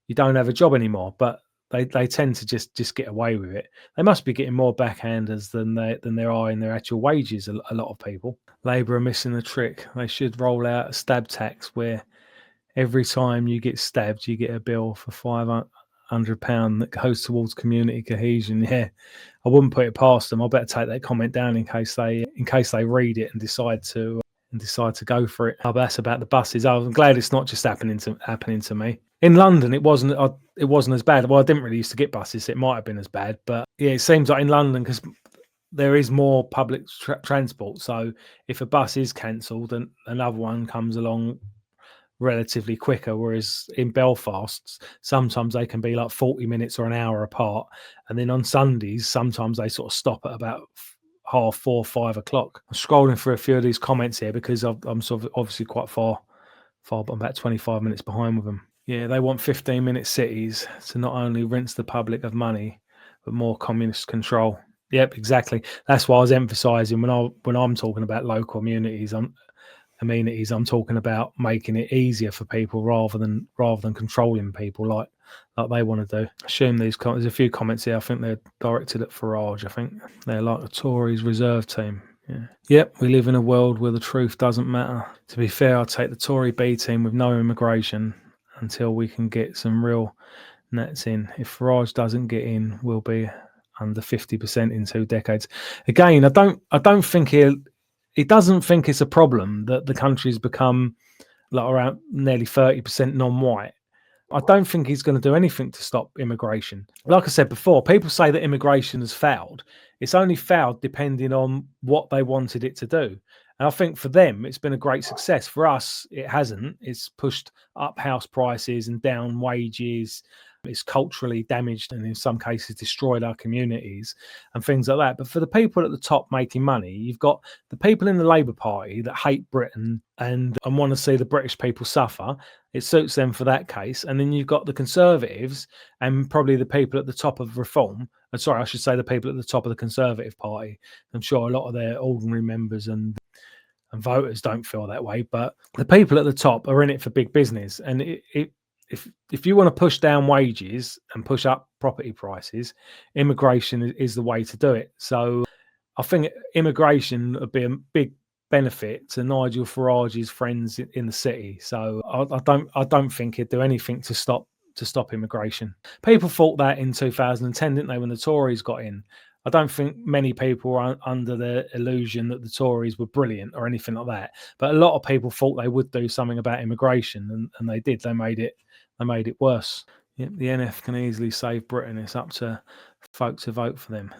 you don't have a job anymore. But they tend to just get away with it. They must be getting more backhanders than there are in their actual wages, a lot of people. Labour are missing the trick. They should roll out a stab tax where every time you get stabbed, you get a bill for £500 that goes towards community cohesion. Yeah, I wouldn't put it past them. I better take that comment down in case they read it and decide to go for it. Oh, that's about the buses. I'm glad it's not just happening to me. In London, it wasn't as bad. Well, I didn't really used to get buses. So it might have been as bad, but yeah, it seems like in London, because there is more public transport. So if a bus is cancelled, and another one comes along relatively quicker, whereas in Belfast sometimes they can be like 40 minutes or an hour apart, and then on Sundays sometimes they sort of stop at about 4:30, 5 o'clock. I'm scrolling through a few of these comments here because I'm sort of obviously quite far, but I'm about 25 minutes behind with them. Yeah, they want 15-minute cities to not only rinse the public of money, but more communist control. Yep, exactly. That's why I was emphasising when I'm talking about local amenities, I'm talking about making it easier for people rather than controlling people like they want to do. I assume there's a few comments here. I think they're directed at Farage. I think they're like the Tories reserve team. Yeah. Yep, we live in a world where the truth doesn't matter. To be fair, I'll take the Tory B team with no immigration until we can get some real nets in. If Farage doesn't get in, we'll be under 50% in 2 decades. Again, I don't think he doesn't think it's a problem that the country's become like around nearly 30% non-white. I don't think he's going to do anything to stop immigration. Like I said before, people say that immigration has failed. It's only failed depending on what they wanted it to do. And I think for them, it's been a great success. For us, it hasn't. It's pushed up house prices and down wages. It's culturally damaged and in some cases destroyed our communities and things like that. But for the people at the top making money, you've got the people in the Labour Party that hate Britain and want to see the British people suffer. It suits them for that case. And then you've got the Conservatives and probably the people at the top of Reform. Sorry, I should say the people at the top of the Conservative Party. I'm sure a lot of their ordinary members and voters don't feel that way, but the people at the top are in it for big business. And if you want to push down wages and push up property prices, immigration is the way to do it. So I think immigration would be a big benefit to Nigel Farage's friends in the city. So I don't think he'd do anything to stop immigration. People thought that in 2010, didn't they, when the Tories got in? I don't think many people were under the illusion that the Tories were brilliant or anything like that. But a lot of people thought they would do something about immigration, and they did. They made it worse. Yep, the NF can easily save Britain. It's up to folk to vote for them.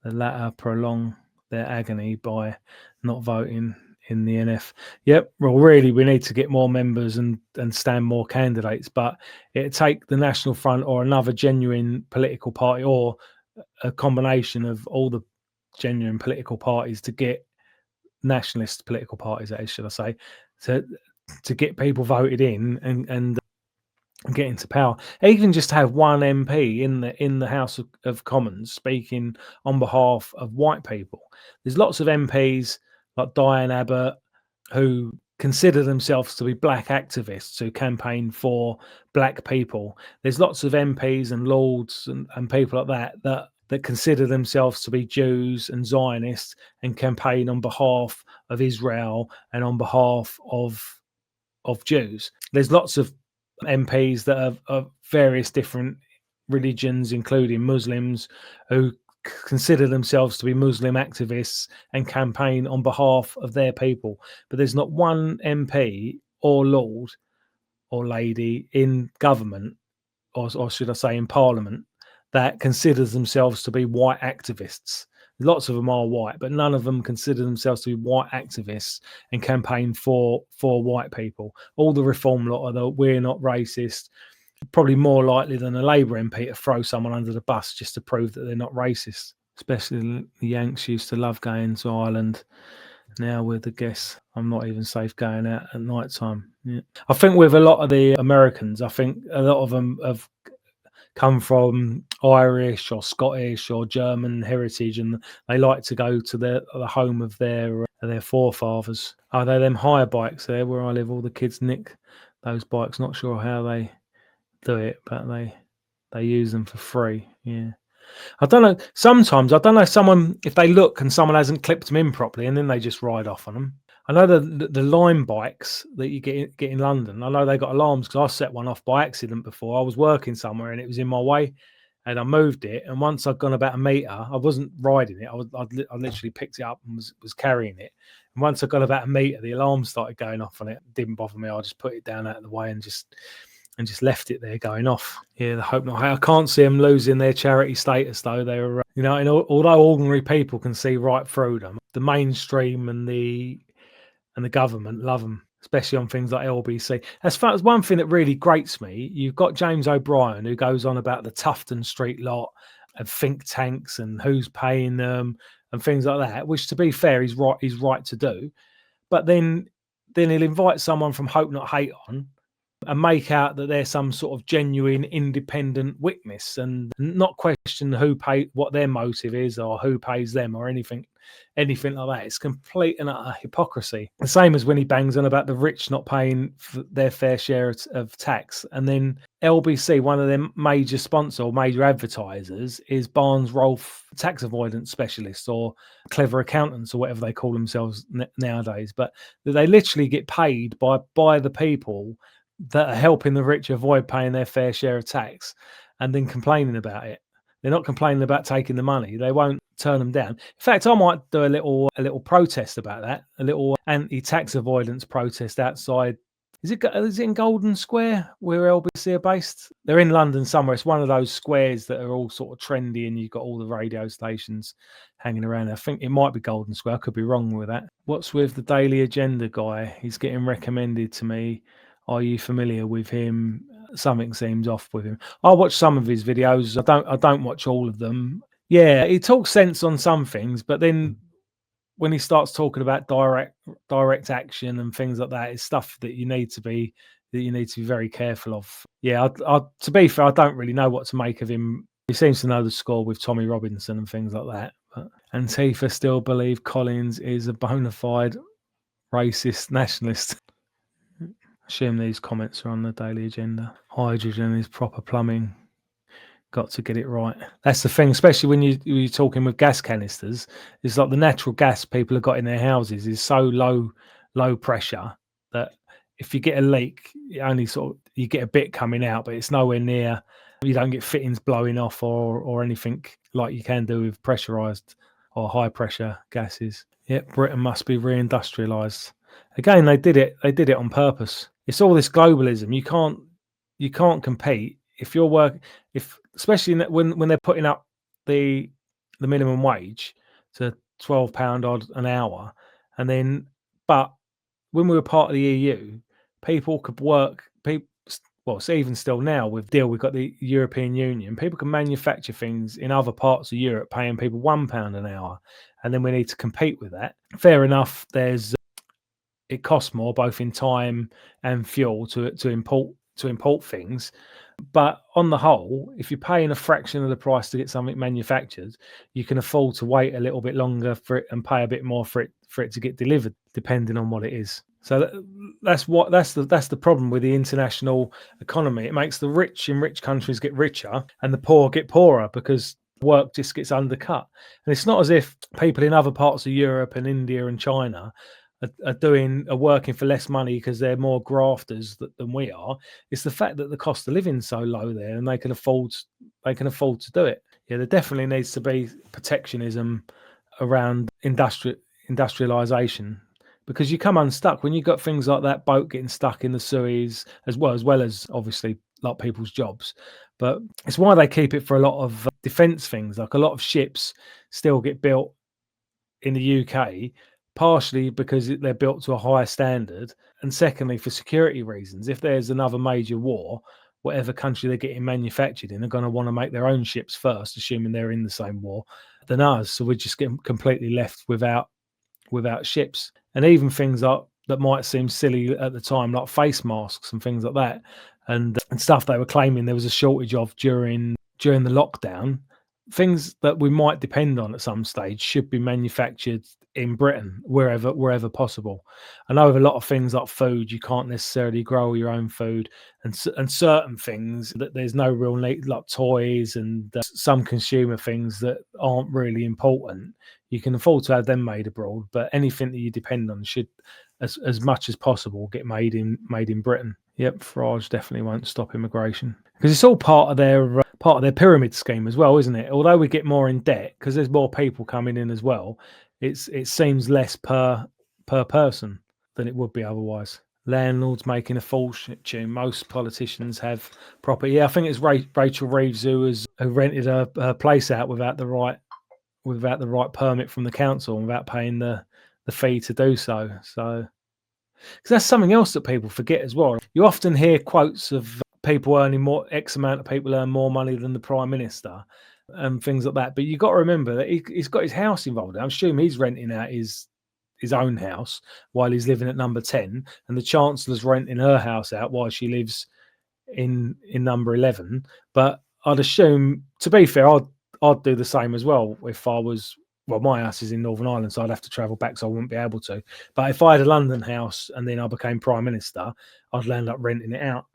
The latter prolong their agony by not voting in the NF. Yep, well, really, we need to get more members and stand more candidates. But it'd take the National Front or another genuine political party or a combination of all the genuine political parties to get nationalist political parties, should I say, to get people voted in and get into power. Even just to have one MP in the House of Commons speaking on behalf of white people. There's lots of MPs like Diane Abbott who consider themselves to be black activists who campaign for black people. There's lots of MPs and lords and people like that consider themselves to be Jews and Zionists and campaign on behalf of Israel and on behalf of Jews. There's lots of MPs that are of various different religions, including Muslims, who consider themselves to be Muslim activists and campaign on behalf of their people. But there's not one MP or lord or lady in government, or should I say in Parliament, that considers themselves to be white activists. Lots of them are white, but none of them consider themselves to be white activists and campaign for white people. All the reform lot are the "we're not racist," probably more likely than a Labour MP to throw someone under the bus just to prove that they're not racist. Especially the Yanks used to love going to Ireland. Now with the guests, I'm not even safe going out at night time. Yeah. I think with a lot of the Americans, I think a lot of them have come from Irish or Scottish or German heritage, and they like to go to the home of their forefathers. Are they them hire bikes there where I live? All the kids nick those bikes. Not sure how they do it, but they use them for free. Yeah. I don't know. Sometimes I don't know if they look and someone hasn't clipped them in properly, and then they just ride off on them. I know the Lime bikes that you get in London. I know they got alarms because I set one off by accident before. I was working somewhere and it was in my way, and I moved it. And once I'd gone about a meter, I wasn't riding it. I literally picked it up and was carrying it. And once I got about a meter, the alarm started going off on it. It didn't bother me. I just put it down out of the way and just left it there going off. Yeah, the Hope Not Hate. I can't see them losing their charity status though. They're, although ordinary people can see right through them, the mainstream and the government love them, especially on things like LBC. As far as one thing that really grates me, you've got James O'Brien who goes on about the Tufton Street lot and think tanks and who's paying them and things like that, which to be fair, he's right to do. But then he'll invite someone from Hope Not Hate on and make out that they're some sort of genuine independent witness and not question what their motive is or who pays them or anything like that. It's complete and utter hypocrisy. The same as when he bangs on about the rich not paying their fair share of tax. And then LBC, one of their major sponsor or major advertisers, is Barnes Rolfe tax avoidance specialists or clever accountants or whatever they call themselves nowadays. But they literally get paid by the people that are helping the rich avoid paying their fair share of tax and then complaining about it. They're not complaining about taking the money. They won't turn them down. In fact, I might do a little protest about that, a little anti-tax avoidance protest outside. Is it in Golden Square where LBC are based? They're in London somewhere. It's one of those squares that are all sort of trendy and you've got all the radio stations hanging around. I think it might be Golden Square. I could be wrong with that. What's with the Daily Agenda guy? He's getting recommended to me. Are you familiar with him? Something seems off with him. I watch some of his videos. I don't watch all of them. Yeah, he talks sense on some things, but then when he starts talking about direct action and things like that, it's stuff that you need to be very careful of. Yeah, to be fair, I don't really know what to make of him. He seems to know the score with Tommy Robinson and things like that. But Antifa still believe Collins is a bona fide racist nationalist. Assume these comments are on the Daily Agenda. Hydrogen is proper plumbing. Got to get it right. That's the thing, especially when you're talking with gas canisters. It's like the natural gas people have got in their houses is so low pressure that if you get a leak, you get a bit coming out, but it's nowhere near. You don't get fittings blowing off or anything like you can do with pressurized or high pressure gases. Yep, Britain must be reindustrialized. Again, they did it on purpose. It's all this globalism. You can't compete if especially when they're putting up the minimum wage to £12 odd an hour, and then but when we were part of the EU, people could work. It's even still now with deal. We've got the European Union. People can manufacture things in other parts of Europe, paying people £1 an hour, and then we need to compete with that. Fair enough. It costs more both in time and fuel to import things. But on the whole, if you're paying a fraction of the price to get something manufactured, you can afford to wait a little bit longer for it and pay a bit more for it to get delivered, depending on what it is. So that's the problem with the international economy. It makes the rich in rich countries get richer and the poor get poorer because work just gets undercut. And it's not as if people in other parts of Europe and India and China are working for less money because they're more grafters than we are. It's the fact that the cost of living is so low there, and they can afford to do it. Yeah, there definitely needs to be protectionism around industrialization, because you come unstuck when you've got things like that boat getting stuck in the Suez, as well as obviously like people's jobs. But it's why they keep it for a lot of defence things. Like a lot of ships still get built in the UK, partially because they're built to a higher standard, and secondly for security reasons. If there's another major war, whatever country they're getting manufactured in are going to want to make their own ships first, assuming they're in the same war, than us. So we're just getting completely left without ships. And even things like that might seem silly at the time, like face masks and things like that, and stuff they were claiming there was a shortage of during the lockdown. Things that we might depend on at some stage should be manufactured in Britain wherever possible. I know with a lot of things like food, you can't necessarily grow your own food, and certain things that there's no real need, like toys and some consumer things that aren't really important. You can afford to have them made abroad, but anything that you depend on should, as much as possible, get made in Britain. Yep, Farage definitely won't stop immigration because it's all part of their pyramid scheme as well, isn't it? Although we get more in debt because there's more people coming in as well, it seems less per person than it would be otherwise. Landlords making a fortune. Most politicians have property. Yeah, I think it's Rachel Reeves who rented her place out without the right permit from the council and without paying the fee to do so. So, because that's something else that people forget as well. You often hear quotes of people earning more, X amount of people earn more money than the Prime Minister and things like that. But you've got to remember that he's got his house involved. I'm assuming he's renting out his own house while he's living at number 10, and the Chancellor's renting her house out while she lives in number 11. But I'd assume, to be fair, I'd do the same as well if I was. Well, my house is in Northern Ireland, so I'd have to travel back, so I wouldn't be able to. But if I had a London house and then I became Prime Minister, I'd end up renting it out.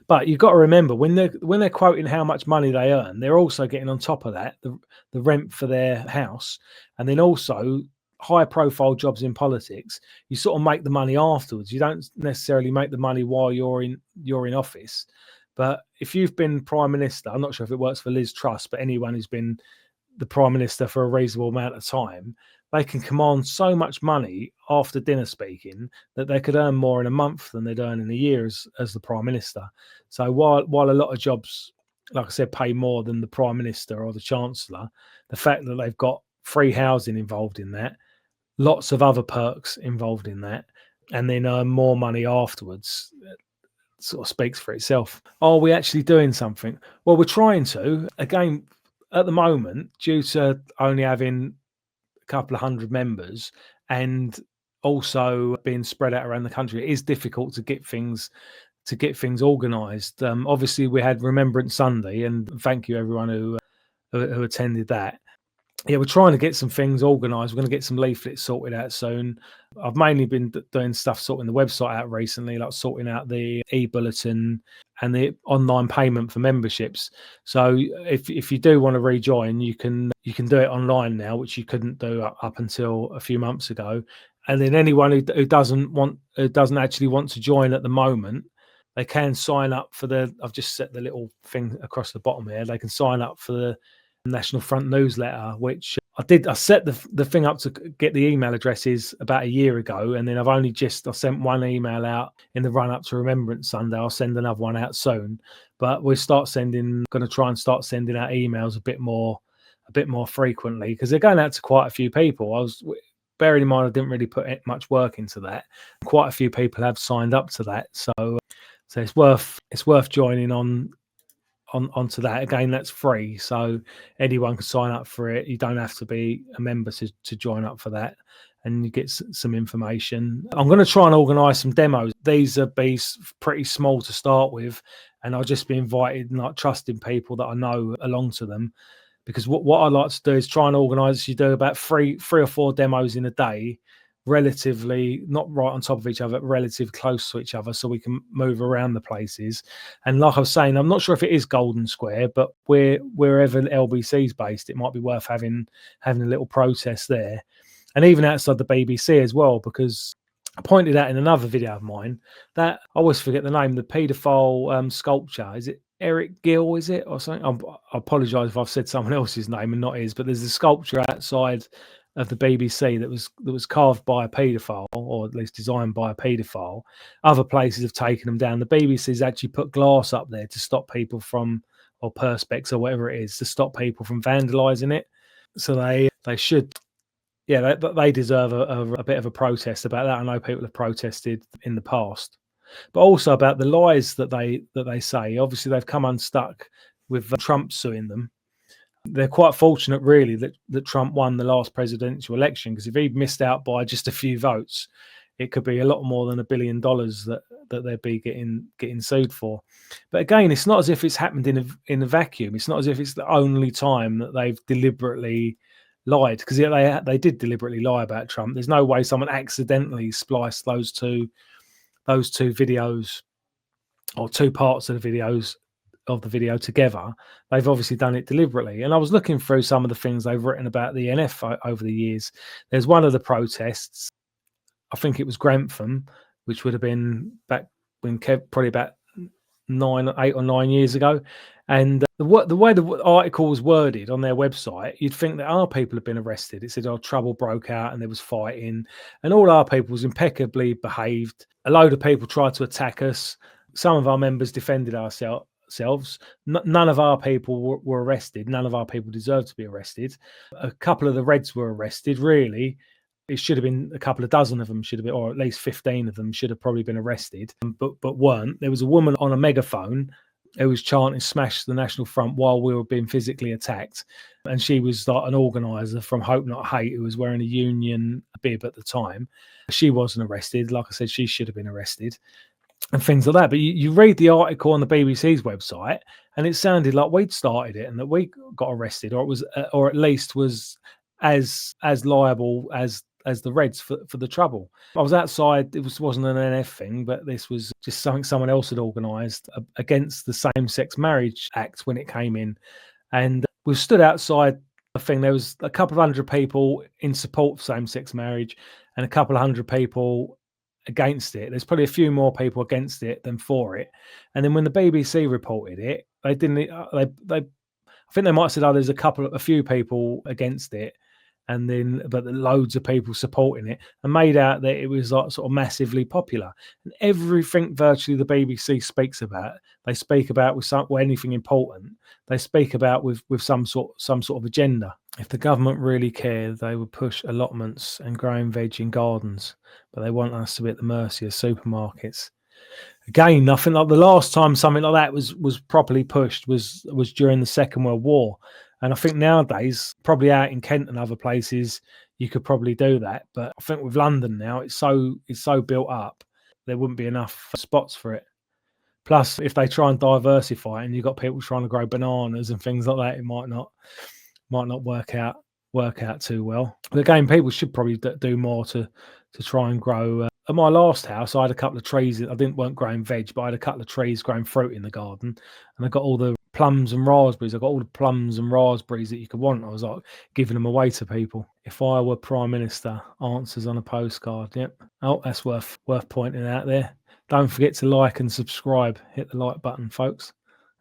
But you've got to remember when they're quoting how much money they earn, they're also getting on top of that the rent for their house, and then also high-profile jobs in politics. You sort of make the money afterwards. You don't necessarily make the money while you're in office. But if you've been Prime Minister, I'm not sure if it works for Liz Truss, but anyone who's been the Prime Minister for a reasonable amount of time, they can command so much money after dinner speaking that they could earn more in a month than they'd earn in a year as the Prime Minister. So while a lot of jobs, like I said, pay more than the Prime Minister or the Chancellor, the fact that they've got free housing involved in that, lots of other perks involved in that, and then earn more money afterwards, sort of speaks for itself. Are we actually doing something? Well, we're trying to. Again, at the moment, due to only having a couple of hundred members and also being spread out around the country, it is difficult to get things organised. Obviously, we had Remembrance Sunday, and thank you everyone who attended that. Yeah, we're trying to get some things organised. We're going to get some leaflets sorted out soon. I've mainly been doing stuff sorting the website out recently, like sorting out the e-bulletin and the online payment for memberships. So if you do want to rejoin, you can do it online now, which you couldn't do up until a few months ago. And then anyone who doesn't actually want to join at the moment, they can sign up for I've just set the little thing across the bottom here. They can sign up for the National Front newsletter, which I set the thing up to get the email addresses about a year ago, and then I sent one email out in the run up to Remembrance Sunday. I'll send another one out soon, but going to try and start sending out emails a bit more frequently, because they're going out to quite a few people. Bearing in mind I didn't really put much work into that. Quite a few people have signed up to that, so it's worth joining onto that. Again, that's free, so anyone can sign up for it. You don't have to be a member to join up for that, and you get some information. I'm going to try and organise some demos. These are pretty small to start with, and I'll just be invited, not trusting people that I know along to them, because what I like to do is try and organise. You do about three or four demos in a day, relatively not right on top of each other, relatively close to each other, so we can move around the places. And like I was saying, I'm not sure if it is Golden Square, but wherever LBC is based, it might be worth having a little protest there, and even outside the BBC as well, because I pointed out in another video of mine that I always forget the name, the paedophile sculpture. Is it Eric Gill, is it, or something? I apologise if I've said someone else's name and not his, but there's a sculpture outside of the BBC that was carved by a paedophile, or at least designed by a paedophile. Other places have taken them down. The BBC's actually put glass up there to stop people from, or perspex or whatever it is, to stop people from vandalising it. So they should, yeah, they deserve a bit of a protest about that. I know people have protested in the past, but also about the lies that they say. Obviously, they've come unstuck with Trump suing them. They're quite fortunate, really, that Trump won the last presidential election, because if he'd missed out by just a few votes, it could be a lot more than $1 billion that they'd be getting sued for. But again, it's not as if it's happened in a vacuum. It's not as if it's the only time that they've deliberately lied, because they did deliberately lie about Trump. There's no way someone accidentally spliced those two videos, or two parts of the video together. They've obviously done it deliberately. And I was looking through some of the things they've written about the NF over the years. There's one of the protests, I think it was Grenfell, which would have been back when probably about 8 or 9 years ago. And the way the article was worded on their website, you'd think that our people had been arrested. It said, trouble broke out and there was fighting, and all our people was impeccably behaved. A load of people tried to attack us. Some of our members defended ourselves. None of our people were arrested. None of our people deserved to be arrested. A couple of the Reds were arrested, really. It should have been a couple of dozen of them should have been, or at least 15 of them should have probably been arrested, but weren't. There was a woman on a megaphone who was chanting "Smash the National Front" while we were being physically attacked. And she was like an organizer from Hope Not Hate, who was wearing a union bib at the time. She wasn't arrested. Like I said, she should have been arrested, and things like that. But you read the article on the BBC's website, and it sounded like we'd started it and that we got arrested, or it was, or at least was as liable as the Reds for the trouble. I was outside. It wasn't an NF thing, but this was just something someone else had organised against the Same-Sex Marriage Act when it came in, and we stood outside the thing. There was a couple of hundred people in support of same-sex marriage, and a couple of hundred people against it. There's probably a few more people against it than for it. And then when the BBC reported it, they didn't. I think they might have said, there's a few people against it, and then but loads of people supporting it, and made out that it was like sort of massively popular. And everything virtually the BBC speaks about, they speak about with anything important, they speak about with some sort of agenda. If the government really cared, they would push allotments and growing veg in gardens, but they want us to be at the mercy of supermarkets. Again, I think like the last time something like that was properly pushed was during the Second World War. And I think nowadays, probably out in Kent and other places, you could probably do that. But I think with London now, it's so built up, there wouldn't be enough spots for it. Plus, if they try and diversify, and you've got people trying to grow bananas and things like that, it might not work out too well. But again, people should probably do more to try and grow. At my last house, I had a couple of trees. Weren't growing veg, but I had a couple of trees growing fruit in the garden, and I got all the plums and raspberries. I got all the plums and raspberries that you could want. I was like giving them away to people. If I were Prime Minister, answers on a postcard. Yep. Oh, that's worth pointing out there. Don't forget to like and subscribe. Hit the like button, folks.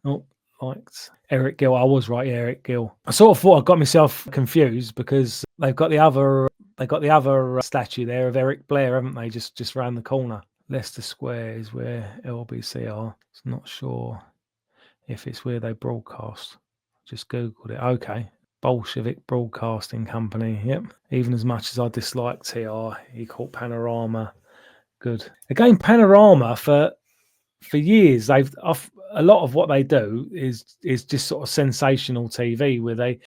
Oh, liked. Eric Gill. I was right, Eric Gill. I sort of thought I got myself confused because they've got the other statue there of Eric Blair, haven't they? Just round the corner. Leicester Square is where LBC are. It's not sure if it's where they broadcast. Just Googled it. Okay. Bolshevik Broadcasting Company. Yep. Even as much as I dislike TR, he called Panorama good. Again, Panorama for years, a lot of what they do is just sort of sensational TV where they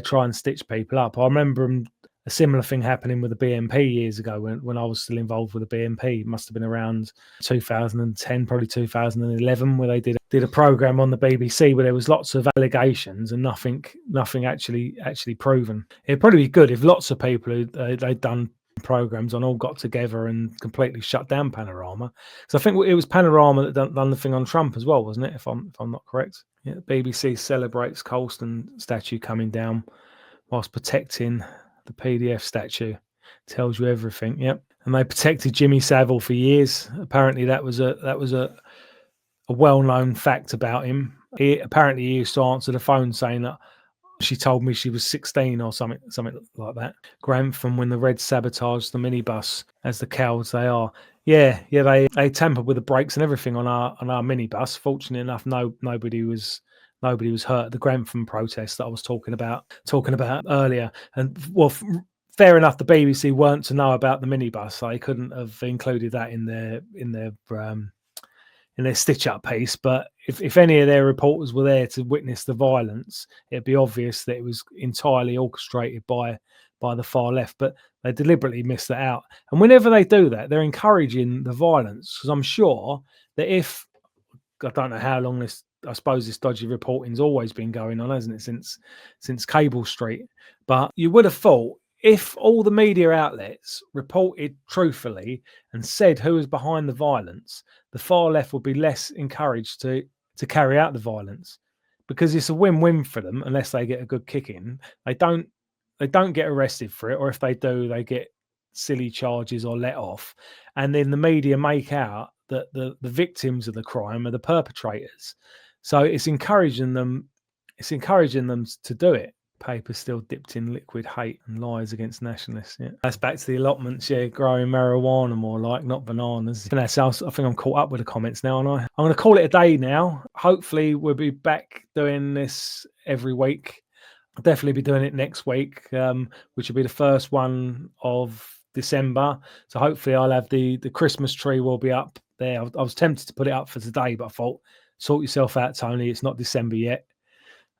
try and stitch people up. I remember a similar thing happening with the BNP years ago when I was still involved with the BNP. It must have been around 2010, probably 2011, where they did a program on the BBC where there was lots of allegations and nothing actually proven. It'd probably be good if lots of people who they'd done programs on all got together and completely shut down Panorama. So I think it was Panorama that done the thing on Trump as well, wasn't it? If I'm not correct. Yeah, BBC celebrates Colston statue coming down whilst protecting the PDF statue. Tells you everything. Yep. And they protected Jimmy Savile for years. Apparently that was a well-known fact about him. He used to answer the phone saying that She told me she was 16 or something like that. Grantham when the Reds sabotaged the minibus as the cowards they are. Yeah, they tampered with the brakes and everything on our minibus. Fortunately enough, nobody was hurt. The Grantham protest that I was talking about earlier, and well, fair enough. The BBC weren't to know about the minibus, so they couldn't have included that in their stitch up piece. But if any of their reporters were there to witness the violence, it'd be obvious that it was entirely orchestrated by the far left. But they deliberately missed that out. And whenever they do that, they're encouraging the violence. Because I'm sure that if I don't know how long I suppose this dodgy reporting's always been going on, hasn't it, since Cable Street? But you would have thought if all the media outlets reported truthfully and said who was behind the violence, the far left would be less encouraged to carry out the violence, because it's a win-win for them unless they get a good kick in. They don't get arrested for it, or if they do, they get silly charges or let off, and then the media make out that the victims of the crime are the perpetrators. So it's encouraging them to do it. Paper still dipped in liquid hate and lies against nationalists. Yeah, that's back to the allotments. Yeah, growing marijuana more like, not bananas. I think I'm caught up with the comments now, and I'm going to call it a day now. Hopefully, we'll be back doing this every week. I'll definitely be doing it next week, which will be the first one of December. So hopefully, I'll have the Christmas tree will be up there. I was tempted to put it up for today, but I thought, sort yourself out, Tony. It's not December yet.